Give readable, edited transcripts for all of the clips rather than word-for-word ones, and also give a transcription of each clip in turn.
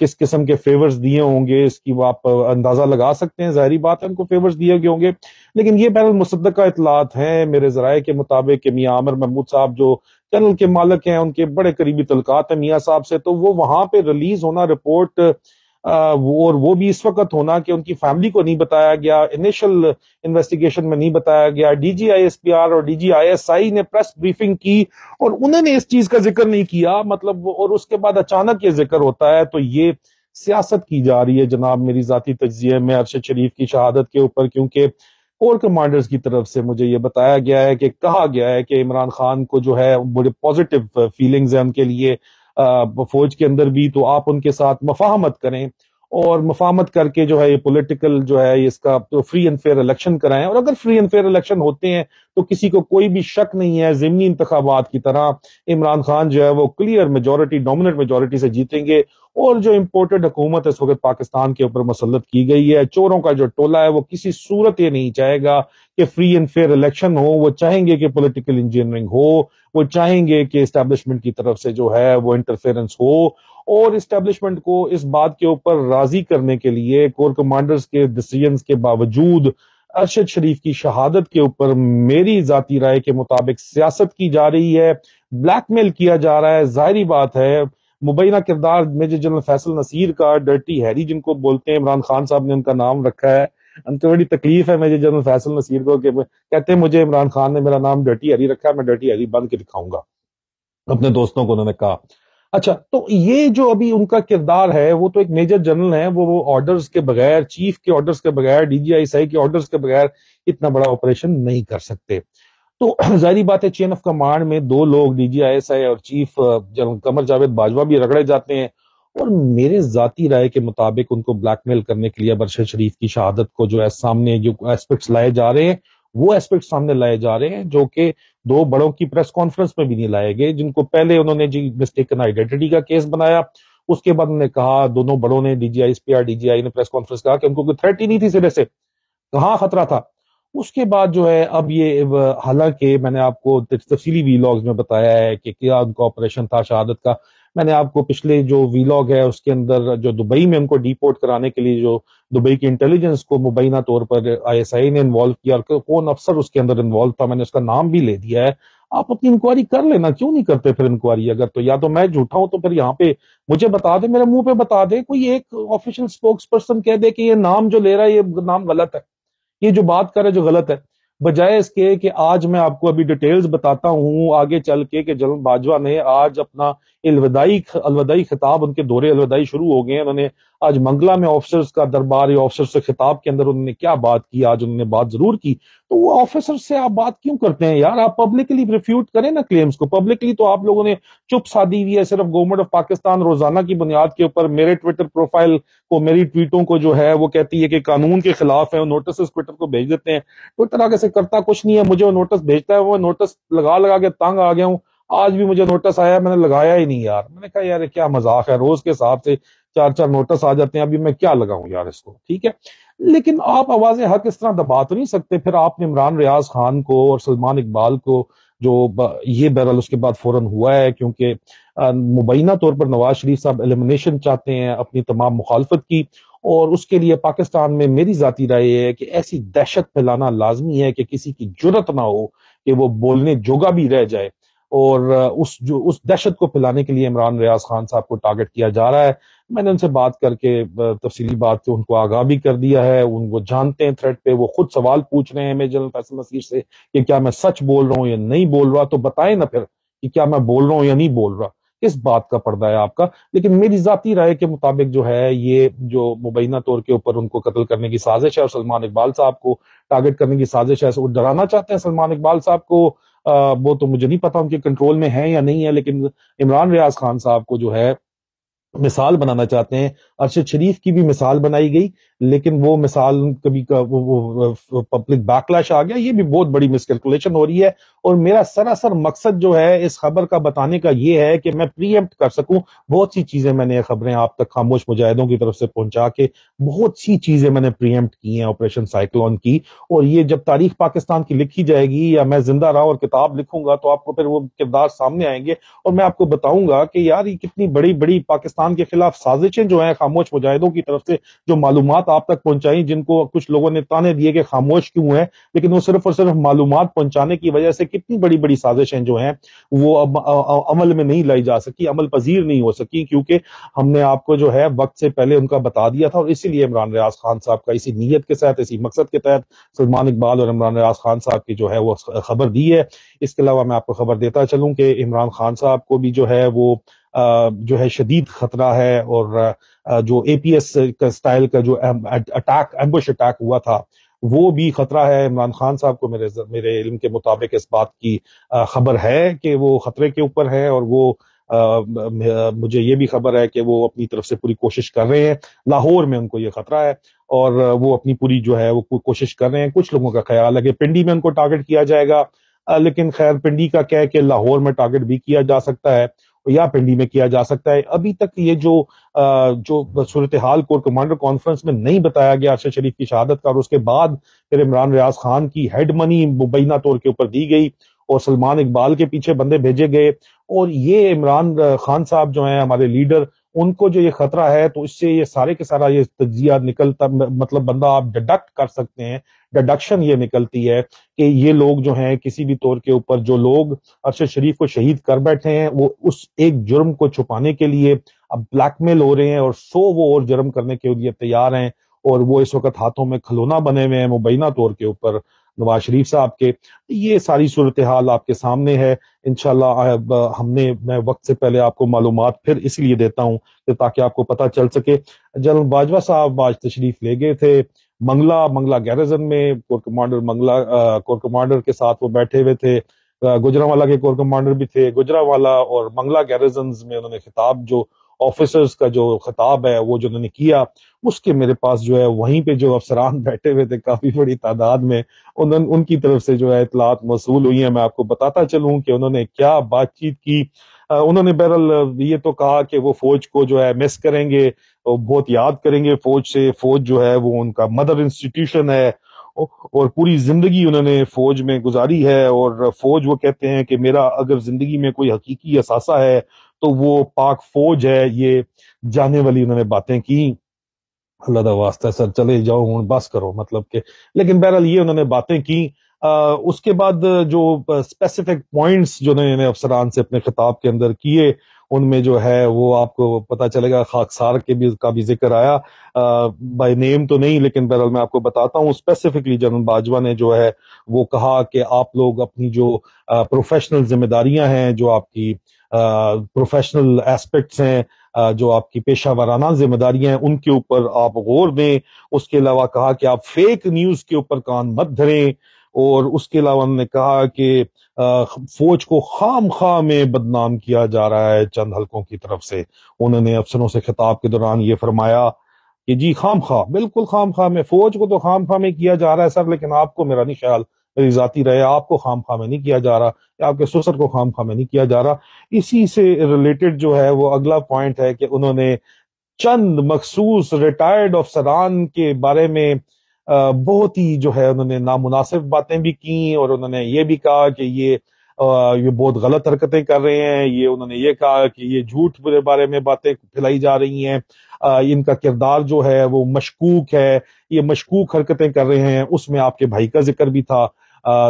کس قسم کے فیورز دیے ہوں گے اس کی وہ آپ اندازہ لگا سکتے ہیں. ظاہری بات ہے ان کو فیورز دیے گئے ہوں گے، لیکن یہ بین المصدقہ اطلاعات ہیں میرے ذرائع کے مطابق کہ میاں عامر محمود صاحب جو چینل کے مالک ہیں، ان کے بڑے قریبی تعلقات ہیں میاں صاحب سے، تو وہ وہاں پہ ریلیز ہونا رپورٹ اور وہ بھی اس وقت ہونا کہ ان کی فیملی کو نہیں بتایا گیا، انیشل انویسٹیگیشن میں نہیں بتایا گیا. D G I S P R اور D G I S I نے پریس بریفنگ کی اور انہوں نے اس چیز کا ذکر نہیں کیا، مطلب اور اس کے بعد اچانک یہ ذکر ہوتا ہے. تو یہ سیاست کی جا رہی ہے جناب میری ذاتی تجزیے میں ارشد شریف کی شہادت کے اوپر، کیونکہ کور کمانڈرز کی طرف سے مجھے یہ بتایا گیا ہے کہ کہا گیا ہے کہ عمران خان کو جو ہے بڑے پازیٹیو فیلنگز ہیں ان کے لیے فوج کے اندر بھی، تو آپ ان کے ساتھ مفاہمت کریں اور مفاہمت کر کے جو ہے یہ پولیٹیکل جو ہے اس کا فری اینڈ فیئر الیکشن کرائیں. اور اگر فری اینڈ فیئر الیکشن ہوتے ہیں تو کسی کو کوئی بھی شک نہیں ہے ضمنی انتخابات کی طرح عمران خان جو ہے وہ کلیئر میجورٹی، ڈومیننٹ میجورٹی سے جیتیں گے. اور جو امپورٹڈ حکومت اس وقت پاکستان کے اوپر مسلط کی گئی ہے، چوروں کا جو ٹولہ ہے، وہ کسی صورت یہ نہیں چاہے گا کہ فری اینڈ فیئر الیکشن ہو. وہ چاہیں گے کہ پولیٹیکل انجینئرنگ ہو، وہ چاہیں گے کہ اسٹیبلشمنٹ کی طرف سے جو ہے وہ انٹرفیئرنس ہو. اور اسٹیبلشمنٹ کو اس بات کے اوپر راضی کرنے کے لیے کور کمانڈرز کے ڈیسیژنز کے باوجود ارشد شریف کی شہادت کے اوپر میری ذاتی رائے کے مطابق سیاست کی جا رہی ہے، بلیک میل کیا جا رہا ہے. ظاہری بات ہے مبینہ کردار میجر جنرل فیصل نصیر کا، ڈرٹی ہیری جن کو بولتے ہیں، عمران خان صاحب نے ان کا نام رکھا ہے. ان کو بڑی تکلیف ہے میجر جنرل فیصل نصیر کو کہ کہتے ہیں مجھے عمران خان نے میرا نام ڈرٹی ہیری رکھا ہے، میں ڈرٹی ہیری بن کے دکھاؤں گا، اپنے دوستوں کو انہوں نے کہا. اچھا، تو یہ جو ابھی ان کا کردار ہے وہ تو ایک میجر جنرل ہے، وہ آرڈرز کے بغیر، چیف کے آرڈرز کے بغیر، ڈی جی آئی سی کے آرڈرز کے بغیر اتنا بڑا آپریشن نہیں کر سکتے. تو ظاہری بات ہے چین آف کمانڈ میں دو لوگ ڈی جی آئی ایس آئی اور چیف جنرل قمر جاوید باجوہ بھی رگڑے جاتے ہیں. اور میرے ذاتی رائے کے مطابق ان کو بلیک میل کرنے کے لیے ارشد شریف کی شہادت کو جو ہے سامنے جو ایسپیکٹس لائے جا رہے ہیں، وہ ایسپیکٹس سامنے لائے جا رہے ہیں جو کہ دو بڑوں کی پریس کانفرنس میں بھی نہیں لائے گئے، جن کو پہلے انہوں نے جی مسٹیکن آئیڈینٹی کا کیس بنایا. اس کے بعد انہوں نے کہا، دونوں بڑوں نے، D G I S P R, D G I نے پریس کانفرنس کہا کہ ان کو کوئی تھریٹ ہی نہیں تھی سرے سے، کہاں خطرہ تھا. اس کے بعد جو ہے اب یہ، حالانکہ میں نے آپ کو تفصیلی ویلاگز میں بتایا ہے کہ کیا ان کا آپریشن تھا شہادت کا. میں نے آپ کو پچھلے جو ویلاگ ہے اس کے اندر جو دبئی میں ان کو ڈیپورٹ کرانے کے لیے جو دبئی کی انٹیلیجنس کو مبینہ طور پر آئی ایس آئی نے انوالو کیا اور کون افسر اس کے اندر انوالو تھا، میں نے اس کا نام بھی لے دیا ہے. آپ اپنی انکوائری کر لینا، کیوں نہیں کرتے پھر انکوائری؟ اگر تو یا تو میں جھوٹا ہوں تو پھر یہاں پہ مجھے بتا دے، میرے منہ پہ بتا دے، کوئی ایک آفیشیل سپوکس پرسن کہہ دے کہ یہ نام جو لے رہا ہے یہ نام غلط ہے، یہ جو بات کر رہا ہے جو غلط ہے. بجائے اس کے کہ آج میں آپ کو ابھی ڈیٹیلز بتاتا ہوں آگے چل کے کہ جنرل باجوہ نے آج اپنا الوداعی خطاب، ان کے دورے الوداعی شروع ہو گئے ہیں. انہوں نے آج منگلا میں آفیسرز کا دربار یا آفیسر سے خطاب کے اندر انہوں نے کیا بات کی، آج انہوں نے بات ضرور کی. تو وہ آفیسر سے آپ بات کیوں کرتے ہیں یار؟ آپ پبلکلی ریفیوٹ کریں نا کلیمز کو. پبلکلی تو آپ لوگوں نے چپ سادی ہوئی ہے، صرف گورنمنٹ آف پاکستان روزانہ کی بنیاد کے اوپر میرے ٹویٹر پروفائل کو، میری ٹویٹوں کو جو ہے وہ کہتی ہے کہ قانون کے خلاف ہے، نوٹسز ٹویٹر کو بھیج دیتے ہیں. ٹویٹر آگے سے کرتا کچھ نہیں ہے، مجھے وہ نوٹس بھیجتا ہے، وہ نوٹس لگا لگا کے تنگ آ گیا ہوں. آج بھی مجھے نوٹس آیا، میں نے لگایا ہی نہیں یار. میں نے کہا یار کیا مذاق ہے، روز کے حساب سے 4 نوٹس آ جاتے ہیں، ابھی میں کیا لگاؤں یار اس کو، ٹھیک ہے. لیکن آپ آواز حق اس طرح دبا تو نہیں سکتے. پھر آپ نے عمران ریاض خان کو اور سلمان اقبال کو جو یہ بہرحال اس کے بعد فوراً ہوا ہے، کیونکہ مبینہ طور پر نواز شریف صاحب ایلیمنیشن چاہتے ہیں اپنی تمام مخالفت کی، اور اس کے لیے پاکستان میں میری ذاتی رائے ہے کہ ایسی دہشت پھیلانا لازمی ہے کہ کسی کی جرت نہ ہو کہ وہ بولنے جوگا بھی رہ جائے. اور اس دہشت کو پھیلانے کے لیے عمران ریاض خان صاحب کو ٹارگٹ کیا جا رہا ہے. میں نے ان سے بات کر کے تفصیلی بات سے ان کو آگاہ بھی کر دیا ہے. ان کو جانتے ہیں تھریڈ پہ، وہ خود سوال پوچھ رہے ہیں میجر جنرل فیصل نصیر سے کہ کیا میں سچ بول رہا ہوں یا نہیں بول رہا. تو بتائیں نا پھر کہ کیا میں بول رہا ہوں یا نہیں بول رہا، کس بات کا پردہ ہے آپ کا. لیکن میری ذاتی رائے کے مطابق جو ہے یہ جو مبینہ طور کے اوپر ان کو قتل کرنے کی سازش ہے اور سلمان اقبال صاحب کو ٹارگٹ کرنے کی سازش ہے، وہ ڈرانا چاہتے ہیں سلمان اقبال صاحب کو. وہ تو مجھے نہیں پتا ان کے کنٹرول میں ہے یا نہیں ہے، لیکن عمران ریاض خان صاحب کو جو ہے مثال بنانا چاہتے ہیں. ارشد شریف کی بھی مثال بنائی گئی، لیکن وہ مثال کبھی پبلک بیکلیش آ گیا، یہ بھی بہت بڑی مسکیلکولیشن ہو رہی ہے۔ اور میرا سراسر مقصد جو ہے اس خبر کا بتانے کا یہ ہے کہ میں پری ایمپٹ کر سکوں بہت سی چیزیں، میں نے خبریں آپ تک خاموش مجاہدوں کی طرف سے پہنچا کے بہت سی چیزیں میں نے پری ایمپٹ کی ہیں آپریشن سائیکلون کی، اور یہ جب تاریخ پاکستان کی لکھی جائے گی یا میں زندہ رہا اور کتاب لکھوں گا تو آپ کو پھر وہ کردار سامنے آئیں گے، اور میں آپ کو بتاؤں گا کہ یار یہ کتنی بڑی بڑی پاکستان کے خلاف سازشیں جو ہیں خاموش مجاہدوں کی طرف سے، جو معلومات آپ تک پہنچائیں، جن کو کچھ لوگوں نے تانے دیے کہ خاموش کیوں ہیں، لیکن وہ صرف اور صرف معلومات پہنچانے کی وجہ سے کتنی بڑی بڑی سازشیں جو ہیں وہ اب عمل میں نہیں لائی جا سکی، عمل پذیر نہیں ہو سکی، کیونکہ ہم نے آپ کو جو ہے وقت سے پہلے ان کا بتا دیا تھا، اور اسی لیے عمران ریاض خان صاحب کا اسی نیت کے ساتھ، اسی مقصد کے تحت سلمان اقبال اور عمران ریاض خان صاحب کی جو ہے وہ خبر دی ہے۔ اس کے علاوہ میں آپ کو خبر دیتا چلوں کہ عمران خان صاحب کو بھی جو ہے وہ جو ہے شدید خطرہ ہے، اور جو اے پی ایس کا سٹائل کا جو اٹیک، ایمبوش اٹیک ہوا تھا، وہ بھی خطرہ ہے۔ عمران خان صاحب کو میرے علم کے مطابق اس بات کی خبر ہے کہ وہ خطرے کے اوپر ہے، اور وہ مجھے یہ بھی خبر ہے کہ وہ اپنی طرف سے پوری کوشش کر رہے ہیں، لاہور میں ان کو یہ خطرہ ہے، اور وہ اپنی پوری جو ہے وہ کوشش کر رہے ہیں۔ کچھ لوگوں کا خیال ہے کہ پنڈی میں ان کو ٹارگٹ کیا جائے گا، لیکن خیر پنڈی کا کیا ہے کہ لاہور میں ٹارگٹ بھی کیا جا سکتا ہے یا پنڈی میں کیا جا سکتا ہے۔ ابھی تک یہ جو صورتحال کور کمانڈر کانفرنس میں نہیں بتایا گیا ارشد شریف کی شہادت کا، اور اس کے بعد پھر عمران ریاض خان کی ہیڈ منی مبینہ طور کے اوپر دی گئی، اور سلمان اقبال کے پیچھے بندے بھیجے گئے، اور یہ عمران خان صاحب جو ہیں ہمارے لیڈر، ان کو جو یہ خطرہ ہے، تو اس سے یہ سارے کے سارا یہ تجزیہ نکلتا، مطلب بندہ آپ ڈیڈکٹ کر سکتے ہیں، ڈیڈکشن یہ نکلتی ہے کہ یہ لوگ جو ہیں کسی بھی طور کے اوپر، جو لوگ ارشد شریف کو شہید کر بیٹھے ہیں، وہ اس ایک جرم کو چھپانے کے لیے اب بلیک میل ہو رہے ہیں، اور وہ اور جرم کرنے کے لیے تیار ہیں، اور وہ اس وقت ہاتھوں میں کھلونا بنے ہوئے ہیں مبینہ طور کے اوپر نواز شریف صاحب کے۔ یہ ساری صورتحال آپ کے سامنے ہے انشاءاللہ۔ میں وقت سے پہلے آپ کو معلومات پھر اس لیے دیتا ہوں کہ تاکہ آپ کو پتہ چل سکے۔ جنرل باجوہ صاحب آج تشریف لے گئے تھے منگلا گیریزن میں، کور کمانڈر کے ساتھ وہ بیٹھے ہوئے تھے، گجرانوالہ کے کور کمانڈر بھی تھے، گجرانوالہ اور منگلا گیریزنز میں انہوں نے خطاب، جو آفیسرز کا جو خطاب ہے وہ جو انہوں نے کیا، اس کے میرے پاس جو ہے وہیں پہ جو افسران بیٹھے ہوئے تھے کافی بڑی تعداد میں، ان کی طرف سے جو ہے اطلاعات موصول ہوئی ہیں۔ میں آپ کو بتاتا چلوں کہ انہوں نے کیا بات چیت کی۔ انہوں نے بہرحال یہ تو کہا کہ وہ فوج کو جو ہے مس کریں گے، بہت یاد کریں گے فوج سے، فوج جو ہے وہ ان کا مدر انسٹیٹیوشن ہے، اور پوری زندگی انہوں نے فوج میں گزاری ہے، اور فوج وہ کہتے ہیں کہ میرا اگر زندگی میں کوئی حقیقی اثاثہ ہے تو وہ پاک فوج ہے۔ یہ جانے والی انہوں نے باتیں کی، اللہ دا واسطہ سر چلے جاؤ ہوں بس کرو، مطلب کہ، لیکن بہرحال یہ انہوں نے باتیں کی۔ اس کے بعد جو اسپیسیفک پوائنٹس جو انہوں نے افسران سے اپنے خطاب کے اندر کیے، ان میں جو ہے وہ آپ کو پتہ چلے گا، خاکسار کا بھی ذکر آیا، بائی نیم تو نہیں، لیکن بہرحال میں آپ کو بتاتا ہوں اسپیسیفکلی جنرل باجوہ نے جو ہے وہ کہا کہ آپ لوگ اپنی جو پروفیشنل ذمہ داریاں ہیں، جو آپ کی پروفیشنل ایسپیکٹس ہیں، جو آپ کی پیشہ ورانہ ذمہ داریاں ہیں، ان کے اوپر آپ غور دیں۔ اس کے علاوہ کہا کہ آپ فیک نیوز کے اوپر کان مت دھریں، اور اس کے علاوہ انہوں نے کہا کہ فوج کو خام خواہ میں بدنام کیا جا رہا ہے چند حلقوں کی طرف سے۔ انہوں نے افسروں سے خطاب کے دوران یہ فرمایا کہ جی خام خواہ، بالکل خام خواہ میں، فوج کو تو خام خواہ میں کیا جا رہا ہے سر، لیکن آپ کو، میرا نہیں خیال، میری ذاتی رائے، آپ کو خام خواہ میں نہیں کیا جا رہا، یا آپ کے سسر کو خام خواہ میں نہیں کیا جا رہا۔ اسی سے ریلیٹڈ جو ہے وہ اگلا پوائنٹ ہے کہ انہوں نے چند مخصوص ریٹائرڈ افسران کے بارے میں بہت ہی جو ہے انہوں نے نامناسب باتیں بھی کی، اور انہوں نے یہ بھی کہا کہ یہ بہت غلط حرکتیں کر رہے ہیں، یہ انہوں نے یہ کہا کہ یہ جھوٹ کے بارے میں باتیں پھیلائی جا رہی ہیں، ان کا کردار جو ہے وہ مشکوک ہے، یہ مشکوک حرکتیں کر رہے ہیں۔ اس میں آپ کے بھائی کا ذکر بھی تھا،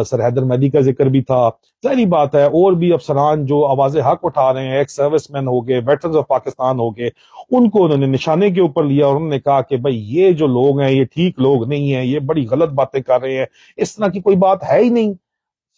سر حیدر مہدی کا ذکر بھی تھا۔ ظاہری بات ہے اور بھی افسران جو آواز حق اٹھا رہے ہیں، ایکس سروس مین ہو گئے، ویٹرنز آف پاکستان ہو گئے، ان کو انہوں نے نشانے کے اوپر لیا، اور انہوں نے کہا کہ بھائی یہ جو لوگ ہیں یہ ٹھیک لوگ نہیں ہیں، یہ بڑی غلط باتیں کر رہے ہیں، اس طرح کی کوئی بات ہے ہی نہیں۔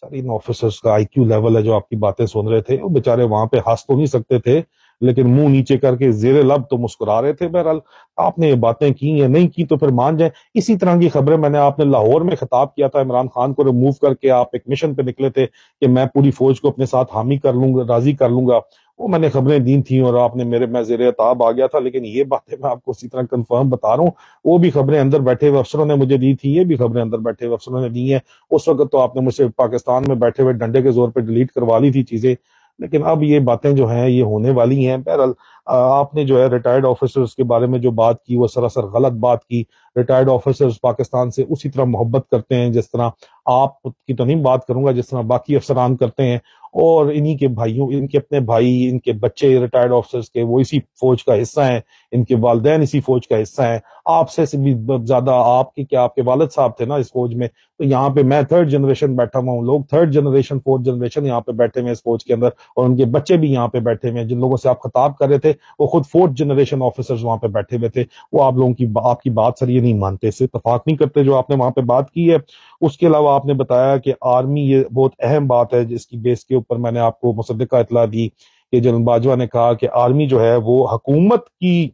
سر ان آفیسرز کا آئی کیو لیول ہے جو آپ کی باتیں سن رہے تھے، وہ بیچارے وہاں پہ ہنس تو نہیں سکتے تھے، لیکن منہ نیچے کر کے زیر لب تو مسکرا رہے تھے. بہرحال آپ نے یہ باتیں کی یا نہیں کی تو پھر مان جائیں. اسی طرح کی خبریں میں نے آپ نے لاہور میں خطاب کیا تھا عمران خان کو ریموو کر کے آپ ایک مشن پہ نکلے تھے کہ میں پوری فوج کو اپنے ساتھ حامی کر لوں گا, راضی کر لوں گا. وہ میں نے خبریں دی تھیں اور آپ نے میں زیر اتاب آ گیا تھا. لیکن یہ باتیں میں آپ کو اسی طرح کنفرم بتا رہا ہوں, وہ بھی خبریں اندر بیٹھے ہوئے افسروں نے مجھے دی تھی, یہ بھی خبریں اندر بیٹھے ہوئے افسروں نے دی ہیں. اس وقت تو آپ نے مجھ سے پاکستان میں بیٹھے ہوئے ڈنڈے کے زور پہ ڈیلیٹ کروا لی تھی چیزیں, لیکن اب یہ باتیں جو ہیں یہ ہونے والی ہیں. بہرحال آپ نے جو ہے ریٹائرڈ آفیسرز کے بارے میں جو بات کی وہ سراسر غلط بات کی. ریٹائرڈ آفیسرز پاکستان سے اسی طرح محبت کرتے ہیں جس طرح آپ کی تو نہیں بات کروں گا, جس طرح باقی افسران کرتے ہیں. اور انہی کے بھائیوں, ان کے اپنے بھائی, ان کے بچے ریٹائرڈ آفیسرز کے وہ اسی فوج کا حصہ ہیں, ان کے والدین اسی فوج کا حصہ ہیں. آپ سے بھی زیادہ آپ کی کیا, آپ کے والد صاحب تھے نا اس فوج میں, تو یہاں پہ میں تھرڈ جنریشن بیٹھا ہوا ہوں, لوگ تھرڈ جنریشن فورتھ جنریشن یہاں پہ بیٹھے ہوئے اس فوج کے اندر, اور ان کے بچے بھی یہاں پہ بیٹھے ہوئے ہیں. جن لوگوں سے آپ خطاب کر رہے تھے وہ خود فورتھ جنریشن آفیسرز وہاں پہ بیٹھے ہوئے تھے. وہ آپ لوگوں کی آپ کی بات سر یہ نہیں مانتے, اس سے اتفاق نہیں کرتے جو آپ نے وہاں پہ بات کی ہے. اس کے علاوہ آپ نے بتایا کہ آرمی, یہ بہت اہم بات ہے جس کی بیس کے اوپر میں نے آپ کو مصدقہ اطلاع دی کہ جنرل باجوہ نے کہا کہ آرمی جو ہے وہ حکومت کی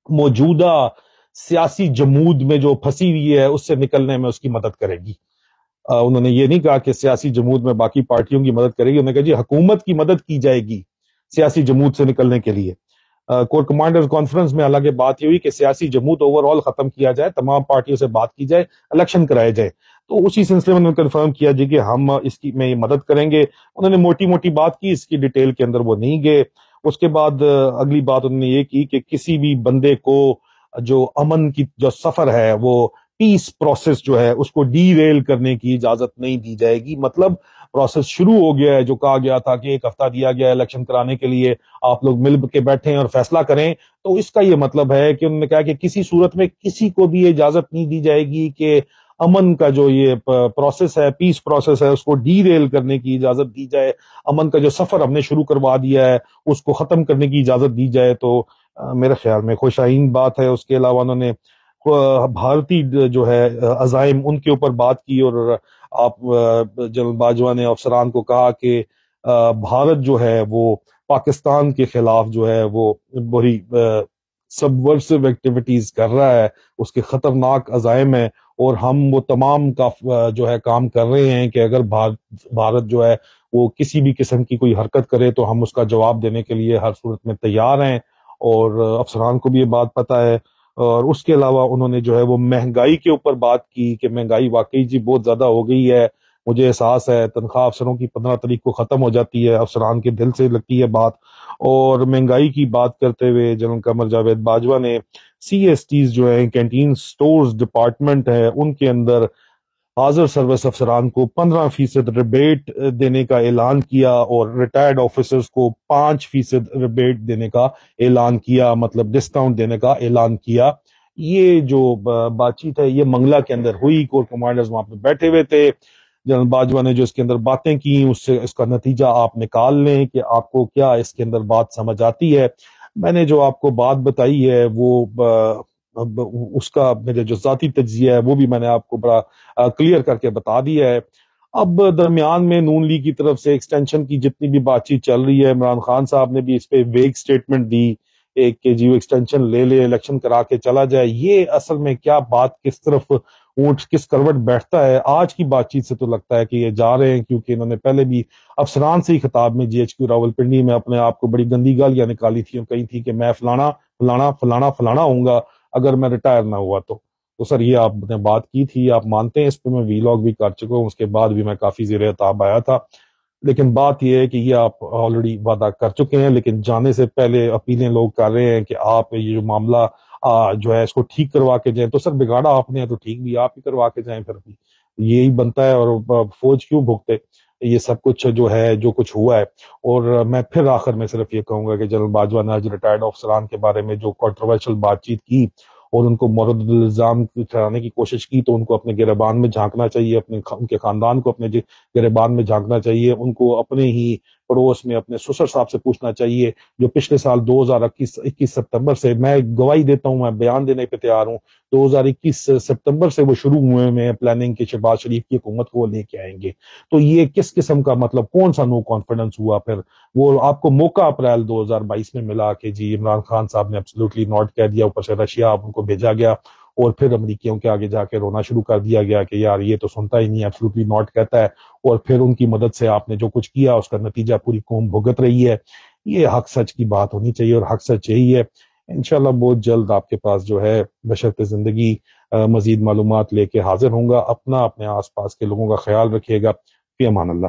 موجودہ سیاسی جمود میں جو پھنسی ہوئی ہے اس سے نکلنے میں اس کی مدد کرے گی. انہوں نے یہ نہیں کہا کہ سیاسی جمود میں باقی پارٹیوں کی مدد کرے گی, انہوں نے کہا جی حکومت کی مدد کی جائے گی سیاسی جمود سے نکلنے کے لیے. کور کمانڈرز کانفرنس میں حالانکہ بات یہ ہوئی کہ سیاسی جمود اوور آل ختم کیا جائے, تمام پارٹیوں سے بات کی جائے, الیکشن کرائے جائے. تو اسی سلسلے میں انہوں نے کنفرم کیا جی کہ ہم اس کی میں مدد کریں گے. انہوں نے موٹی موٹی بات کی, اس کی ڈیٹیل کے اندر وہ نہیں گئے. اس کے بعد اگلی بات انہوں نے یہ کی کہ کسی بھی بندے کو جو امن کی جو سفر ہے, وہ پیس پروسیس جو ہے, اس کو ڈی ریل کرنے کی اجازت نہیں دی جائے گی. مطلب پروسیس شروع ہو گیا ہے, جو کہا گیا تھا کہ ایک ہفتہ دیا گیا ہے الیکشن کرانے کے لیے, آپ لوگ مل کے بیٹھیں اور فیصلہ کریں. تو اس کا یہ مطلب ہے کہ انہوں نے کہا کہ کسی صورت میں کسی کو بھی اجازت نہیں دی جائے گی کہ امن کا جو یہ پروسیس ہے, پیس پروسیس ہے, اس کو ڈی ریل کرنے کی اجازت دی جائے. امن کا جو سفر ہم نے شروع کروا دیا ہے اس کو ختم کرنے کی اجازت دی جائے. تو میرے خیال میں خوش آئین بات ہے. اس کے علاوہ انہوں نے بھارتی جو ہے عزائم ان کے اوپر بات کی, اور آپ جنرل باجوہ نے افسران کو کہا کہ بھارت جو ہے وہ پاکستان کے خلاف جو ہے وہ بڑی سبورسو ایکٹیویٹیز کر رہا ہے, اس کے خطرناک عزائم ہیں, اور ہم وہ تمام کا جو ہے کام کر رہے ہیں کہ اگر بھارت جو ہے وہ کسی بھی قسم کی کوئی حرکت کرے تو ہم اس کا جواب دینے کے لیے ہر صورت میں تیار ہیں. اور افسران کو بھی یہ بات پتہ ہے. اور اس کے علاوہ انہوں نے جو ہے وہ مہنگائی کے اوپر بات کی کہ مہنگائی واقعی جی بہت زیادہ ہو گئی ہے, مجھے احساس ہے تنخواہ افسروں کی 15 تاریخ کو ختم ہو جاتی ہے, افسران کے دل سے لگتی ہے بات. اور مہنگائی کی بات کرتے ہوئے جنرل قمر جاوید باجوہ نے سی ایس ٹیز جو ہیں, کینٹین سٹورز ڈپارٹمنٹ ہے, ان کے اندر حاضر سروس افسران کو 15% ریبیٹ دینے کا اعلان کیا, اور ریٹائرڈ آفیسرز کو 5% ریبیٹ دینے کا اعلان کیا, مطلب ڈسکاؤنٹ دینے کا اعلان کیا. یہ جو بات چیت ہے یہ منگلا کے اندر ہوئی, کور کمانڈرز وہاں پہ بیٹھے ہوئے تھے. جنرل باجوہ نے جو اس کے اندر باتیں کی اس سے اس کا نتیجہ آپ نکال لیں کہ آپ کو کیا اس کے اندر بات سمجھ آتی ہے. میں نے جو آپ کو بات بتائی ہے وہ اس کا میرے جو ذاتی تجزیہ ہے وہ بھی میں نے آپ کو بڑا کلیئر کر کے بتا دیا ہے. اب درمیان میں نون لیگ کی طرف سے ایکسٹینشن کی جتنی بھی بات چیت چل رہی ہے, عمران خان صاحب نے بھی اس پہ ویگ سٹیٹمنٹ دی ایک کہ جی وہ ایکسٹینشن لے لے, الیکشن کرا کے چلا جائے. یہ اصل میں کیا بات کس طرف اونٹ کس کروٹ بیٹھتا ہے, آج کی بات چیت سے تو لگتا ہے کہ یہ جا رہے ہیں, کیونکہ انہوں نے پہلے بھی افسران سے ہی خطاب میں جی ایچ کیو راولپنڈی میں اپنے آپ کو بڑی گندی گالیاں نکالی تھی اور کہی تھی کہ میں فلانا فلانا فلانا فلانا ہوں گا اگر میں ریٹائر نہ ہوا تو سر یہ آپ نے بات کی تھی, آپ مانتے ہیں, اس پہ میں وی لاگ بھی کر چکا ہوں, اس کے بعد بھی میں کافی زیر اتاب آیا تھا. لیکن بات یہ ہے کہ یہ آپ آلریڈی وعدہ کر چکے ہیں, لیکن جانے سے پہلے اپیلیں لوگ کر رہے ہیں کہ آپ یہ جو معاملہ جو ہے اس کو ٹھیک کروا کے جائیں. تو سر بگاڑا آپ نے ہے تو ٹھیک بھی آپ ہی کروا کے جائیں, پھر بھی یہی بنتا ہے. اور فوج کیوں بھگتے یہ سب کچھ جو ہے جو کچھ ہوا ہے. اور میں پھر آخر میں صرف یہ کہوں گا کہ جنرل باجوہ نے آج ریٹائرڈ افسران کے بارے میں جو کنٹروورشل بات چیت کی اور ان کو مورد الزام ٹھہرانے کی کوشش کی, تو ان کو اپنے گریبان میں جھانکنا چاہیے, ان کے خاندان کو اپنے گریبان میں جھانکنا چاہیے, ان کو اپنے ہی پڑوس میں اپنے سسر صاحب سے پوچھنا چاہیے جو پچھلے سال 2021 سپتمبر سے، میں گواہی دیتا ہوں، میں بیان دینے پہ تیار ہوں، 2021 سپتمبر سے وہ شروع ہوئے میں پلاننگ کے شہباز شریف کی حکومت کو لے کے آئیں گے۔ تو یہ کس قسم کا مطلب کون سا نو کانفیڈنس ہوا پھر؟ وہ آپ کو موقع اپریل 2022 میں ملا کہ جی عمران خان صاحب نے ایبسولوٹلی نوٹ کہہ دیا، اوپر سے رشیا ان کو بھیجا گیا، اور پھر امریکیوں کے آگے جا کے رونا شروع کر دیا گیا کہ یار یہ تو سنتا ہی نہیں، ایبسولوٹلی ناٹ کہتا ہے، اور پھر ان کی مدد سے آپ نے جو کچھ کیا اس کا نتیجہ پوری قوم بھگت رہی ہے۔ یہ حق سچ کی بات ہونی چاہیے، اور حق سچ یہی ہے۔ انشاءاللہ بہت جلد آپ کے پاس جو ہے بشرط زندگی مزید معلومات لے کے حاضر ہوں گا۔ اپنا اپنے آس پاس کے لوگوں کا خیال رکھیے گا۔ فی امان اللہ۔